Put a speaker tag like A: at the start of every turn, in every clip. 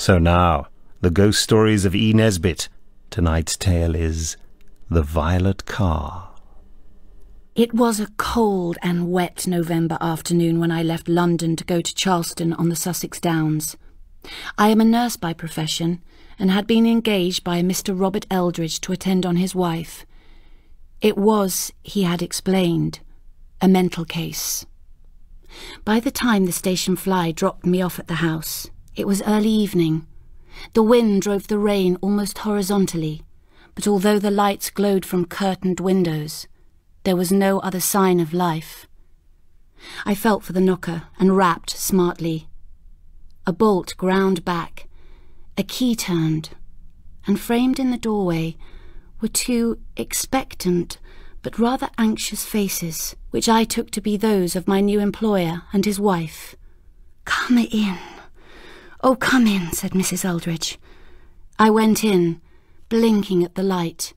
A: So now, the ghost stories of E. Nesbit. Tonight's tale is The Violet Car.
B: It was a cold and wet November afternoon when I left London to go to Charleston on the Sussex Downs. I am a nurse by profession and had been engaged by Mr. Robert Eldridge to attend on his wife. It was, he had explained, a mental case. By the time the station fly dropped me off at the house, it was early evening. The wind drove the rain almost horizontally, but although the lights glowed from curtained windows, there was no other sign of life. I felt for the knocker and rapped smartly. A bolt ground back, a key turned, and framed in the doorway were two expectant but rather anxious faces, which I took to be those of my new employer and his wife. "Come in. Oh, come in," said Mrs. Eldridge. I went in, blinking at the light.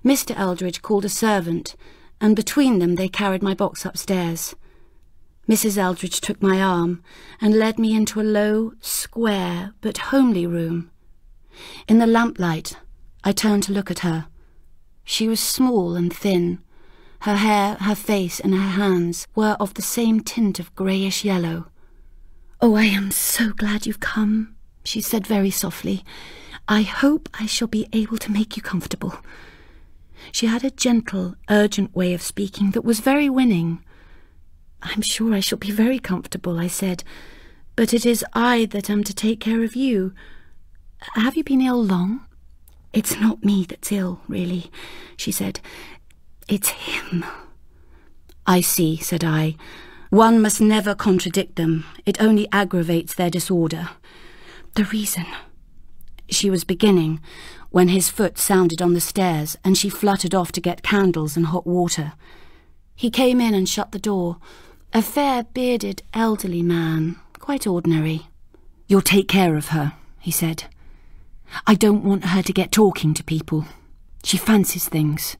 B: Mr. Eldridge called a servant, and between them they carried my box upstairs. Mrs. Eldridge took my arm and led me into a low, square, but homely room. In the lamplight, I turned to look at her. She was small and thin. Her hair, her face, and her hands were of the same tint of greyish-yellow. "Oh, I am so glad you've come," she said very softly. "I hope I shall be able to make you comfortable." She had a gentle, urgent way of speaking that was very winning. "I'm sure I shall be very comfortable," I said, "but it is I that am to take care of you. Have you been ill long?" "It's not me that's ill, really," she said. "It's him." "I see," said I. "One must never contradict them. It only aggravates their disorder." "The reason—" she was beginning, when his foot sounded on the stairs and she fluttered off to get candles and hot water. He came in and shut the door, a fair, bearded, elderly man, quite ordinary. "You'll take care of her," he said. "I don't want her to get talking to people. She fancies things."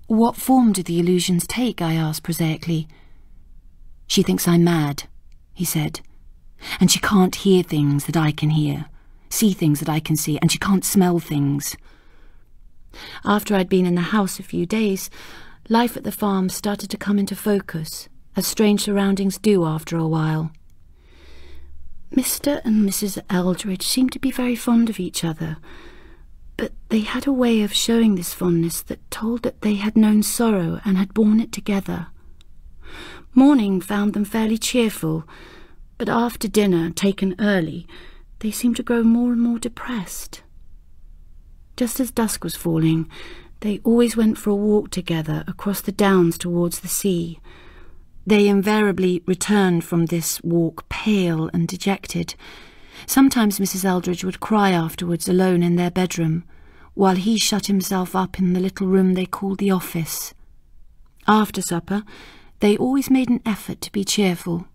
B: "What form do the illusions take?" I asked prosaically. "She thinks I'm mad," he said, "and she can't hear things that I can hear, see things that I can see, and she can't smell things." After I'd been in the house a few days, life at the farm started to come into focus, as strange surroundings do after a while. Mr. and Mrs. Eldridge seemed to be very fond of each other, but they had a way of showing this fondness that told that they had known sorrow and had borne it together. Morning found them fairly cheerful, but after dinner, taken early, they seemed to grow more and more depressed. Just as dusk was falling, they always went for a walk together across the downs towards the sea. They invariably returned from this walk pale and dejected. Sometimes Mrs. Eldridge would cry afterwards alone in their bedroom, while he shut himself up in the little room they called the office. After supper, they always made an effort to be cheerful.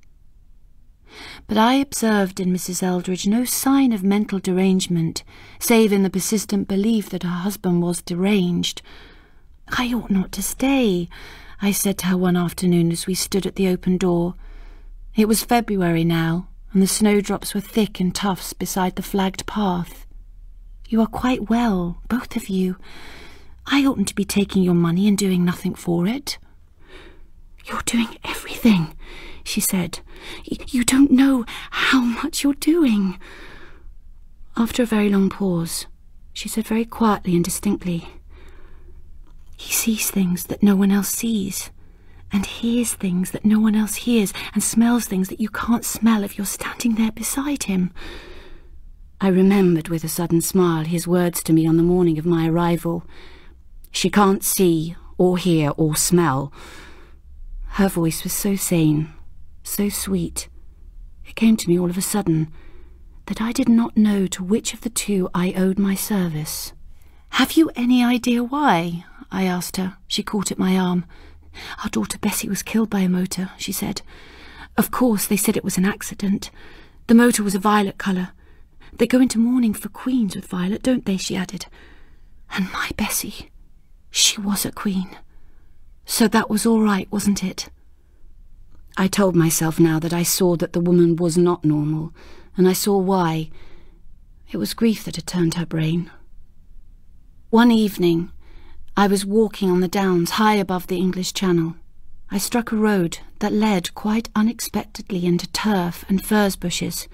B: But I observed in Mrs. Eldridge no sign of mental derangement, save in the persistent belief that her husband was deranged. "I ought not to stay," I said to her one afternoon as we stood at the open door. It was February now, and the snowdrops were thick in tufts beside the flagged path. "You are quite well, both of you. I oughtn't to be taking your money and doing nothing for it." "You're doing everything," she said. "You don't know how much you're doing." After a very long pause, she said very quietly and distinctly, "He sees things that no one else sees, and hears things that no one else hears, and smells things that you can't smell if you're standing there beside him." I remembered with a sudden smile his words to me on the morning of my arrival. "She can't see or hear or smell." Her voice was so sane, so sweet. It came to me all of a sudden that I did not know to which of the two I owed my service. "Have you any idea why?" I asked her. She caught at my arm. "Our daughter Bessie was killed by a motor," she said. "Of course, they said it was an accident. The motor was a violet colour. They go into mourning for queens with violet, don't they?" she added. "And my Bessie, she was a queen. So that was all right, wasn't it?" I told myself now that I saw that the woman was not normal, and I saw why. It was grief that had turned her brain. One evening, I was walking on the downs high above the English Channel. I struck a road that led quite unexpectedly into turf and furze bushes.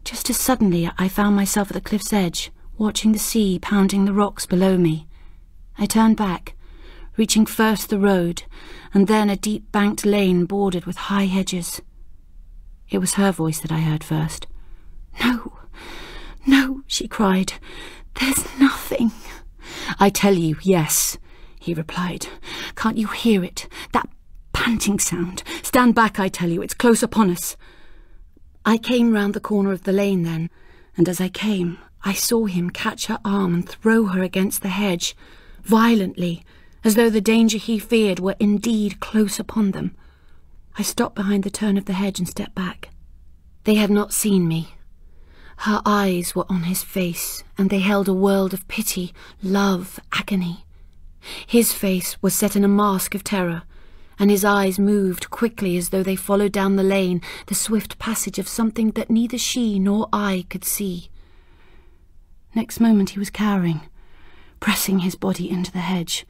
B: Just as suddenly I found myself at the cliff's edge, watching the sea pounding the rocks below me. I turned back, reaching first the road, and then a deep banked lane bordered with high hedges. It was her voice that I heard first. "No, no," she cried. "There's nothing." "I tell you, yes," he replied. "Can't you hear it? That panting sound. Stand back, I tell you, it's close upon us." I came round the corner of the lane then, and as I came, I saw him catch her arm and throw her against the hedge, violently, as though the danger he feared were indeed close upon them. I stopped behind the turn of the hedge and stepped back. They had not seen me. Her eyes were on his face, and they held a world of pity, love, agony. His face was set in a mask of terror, and his eyes moved quickly as though they followed down the lane the swift passage of something that neither she nor I could see. Next moment he was cowering, pressing his body into the hedge,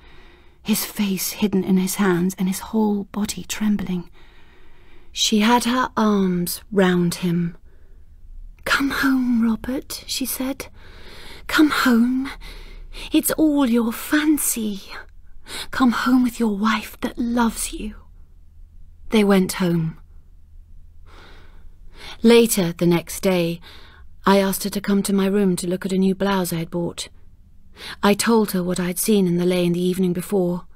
B: his face hidden in his hands and his whole body trembling. She had her arms round him. "Come home, Robert," she said. "Come home. It's all your fancy. Come home with your wife that loves you." They went home. Later, the next day, I asked her to come to my room to look at a new blouse I had bought. I told her what I had seen in the lane the evening before.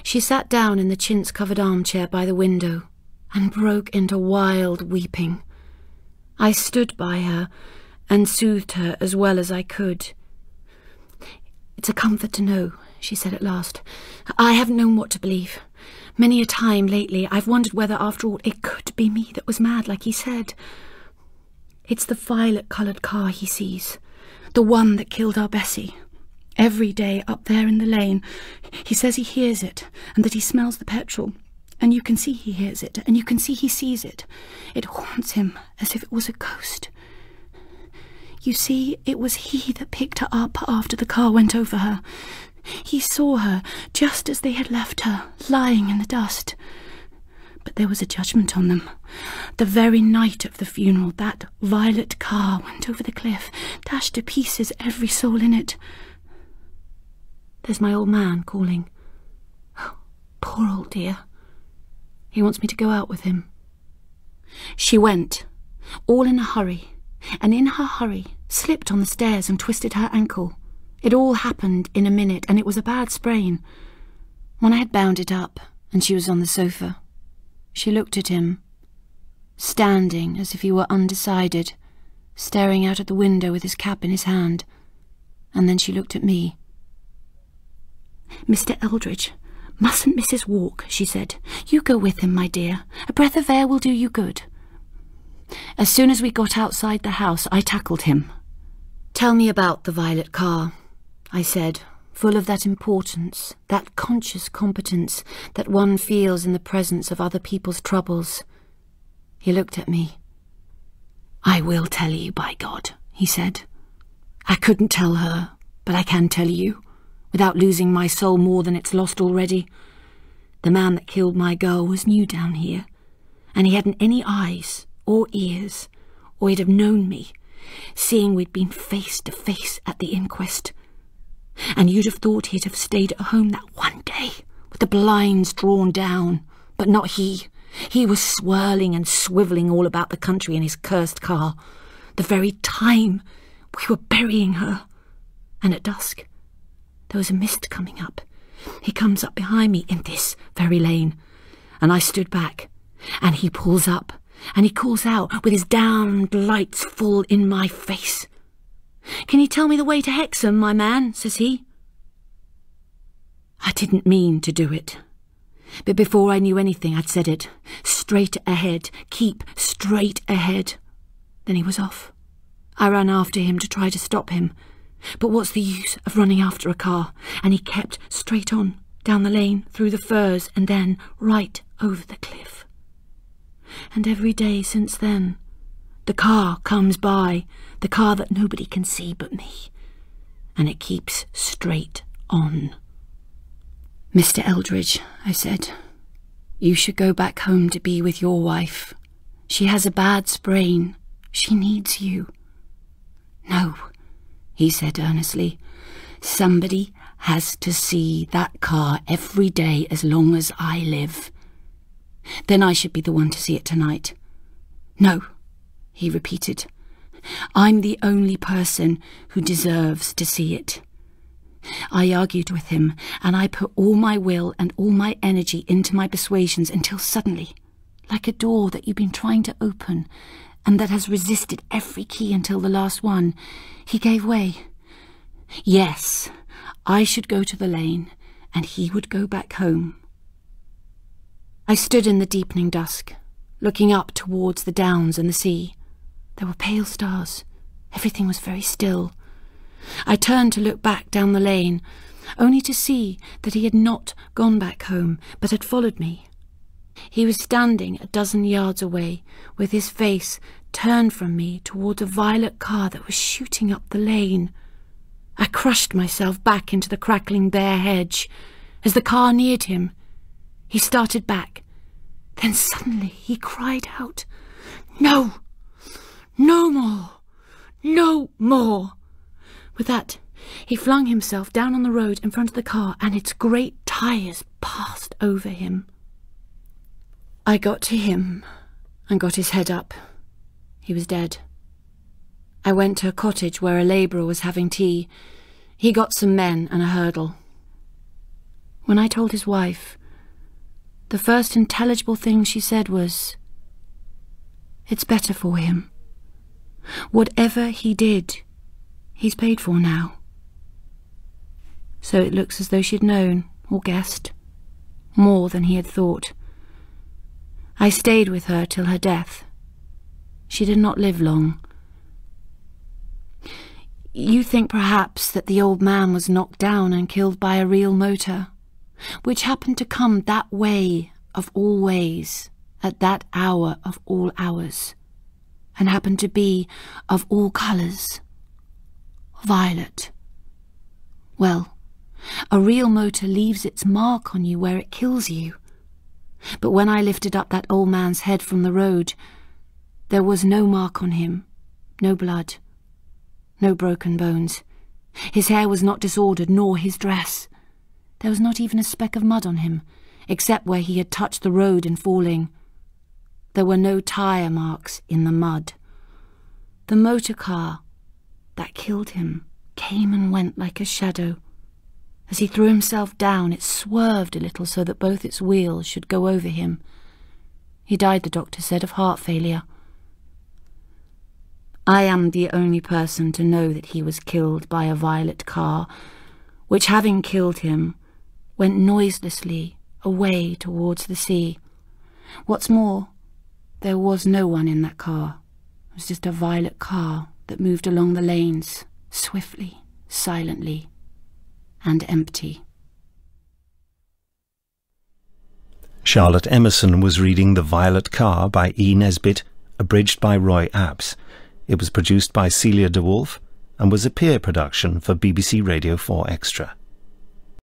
B: She sat down in the chintz-covered armchair by the window and broke into wild weeping. I stood by her and soothed her as well as I could. "It's a comfort to know," she said at last. "I haven't known what to believe. Many a time lately I've wondered whether, after all, it could be me that was mad, like he said. It's the violet-coloured car he sees, the one that killed our Bessie. Every day up there in the lane, he says he hears it, and that he smells the petrol. And you can see he hears it, and you can see he sees it. It haunts him as if it was a ghost. You see, it was he that picked her up after the car went over her. He saw her just as they had left her, lying in the dust. But there was a judgment on them. The very night of the funeral, that violet car went over the cliff, dashed to pieces every soul in it. There's my old man calling. Oh, poor old dear. He wants me to go out with him." She went, all in a hurry, and in her hurry slipped on the stairs and twisted her ankle. It all happened in a minute, and it was a bad sprain. When I had bound it up, and she was on the sofa, she looked at him, standing as if he were undecided, staring out at the window with his cap in his hand, and then she looked at me. "Mr. Eldridge, mustn't Mrs. walk?" she said. "You go with him, my dear. A breath of air will do you good." As soon as we got outside the house, I tackled him. "Tell me about the violet car," I said, full of that importance, that conscious competence that one feels in the presence of other people's troubles. He looked at me. "I will tell you, by God," he said. "I couldn't tell her, but I can tell you, without losing my soul more than it's lost already. The man that killed my girl was new down here, and he hadn't any eyes or ears, or he'd have known me, seeing we'd been face to face at the inquest. And you'd have thought he'd have stayed at home that one day, with the blinds drawn down, but not he. He was swirling and swivelling all about the country in his cursed car, the very time we were burying her. And at dusk, there was a mist coming up. He comes up behind me in this very lane, and I stood back, and he pulls up, and he calls out with his damned lights full in my face. 'Can you tell me the way to Hexham, my man?' says he. I didn't mean to do it, but before I knew anything I'd said it. Straight ahead, keep straight ahead. Then he was off. I ran after him to try to stop him, but what's the use of running after a car? And he kept straight on, down the lane, through the furze, and then right over the cliff. And every day since then, The car comes by, the car that nobody can see but me, and it keeps straight on. "Mr. Eldridge," I said, "you should go back home to be with your wife. She has a bad sprain. She needs you." "No," he said earnestly. "Somebody has to see that car every day as long as I live. Then I should be the one to see it tonight." "No," he repeated. "I'm the only person who deserves to see it." I argued with him, and I put all my will and all my energy into my persuasions until suddenly, like a door that you've been trying to open and that has resisted every key until the last one, he gave way. Yes, I should go to the lane, and he would go back home. I stood in the deepening dusk, looking up towards the downs and the sea. There were pale stars. Everything was very still. I turned to look back down the lane, only to see that he had not gone back home, but had followed me. He was standing a dozen yards away, with his face turned from me toward a violet car that was shooting up the lane. I crushed myself back into the crackling bare hedge. As the car neared him, he started back. Then suddenly he cried out, "No! No more! No more!" With that, he flung himself down on the road in front of the car, and its great tyres passed over him. I got to him and got his head up. He was dead. I went to a cottage where a labourer was having tea. He got some men and a hurdle. When I told his wife, the first intelligible thing she said was, "It's better for him. Whatever he did, he's paid for now." So it looks as though she'd known, or guessed, more than he had thought. I stayed with her till her death. She did not live long. You think perhaps that the old man was knocked down and killed by a real motor, which happened to come that way of all ways, at that hour of all hours, and happened to be of all colours, violet. Well, a real motor leaves its mark on you where it kills you. But when I lifted up that old man's head from the road, there was no mark on him, no blood, no broken bones. His hair was not disordered, nor his dress. There was not even a speck of mud on him, except where he had touched the road in falling. There were no tyre marks in the mud. The motor car that killed him came and went like a shadow. As he threw himself down, it swerved a little so that both its wheels should go over him. He died, the doctor said, of heart failure. I am the only person to know that he was killed by a violet car, which, having killed him, went noiselessly away towards the sea. What's more, there was no one in that car. It was just a violet car that moved along the lanes, swiftly, silently, and empty.
A: Charlotte Emerson was reading The Violet Car by E. Nesbit, abridged by Roy Apps. It was produced by Celia de Wolfe and was a peer production for BBC Radio 4 Extra.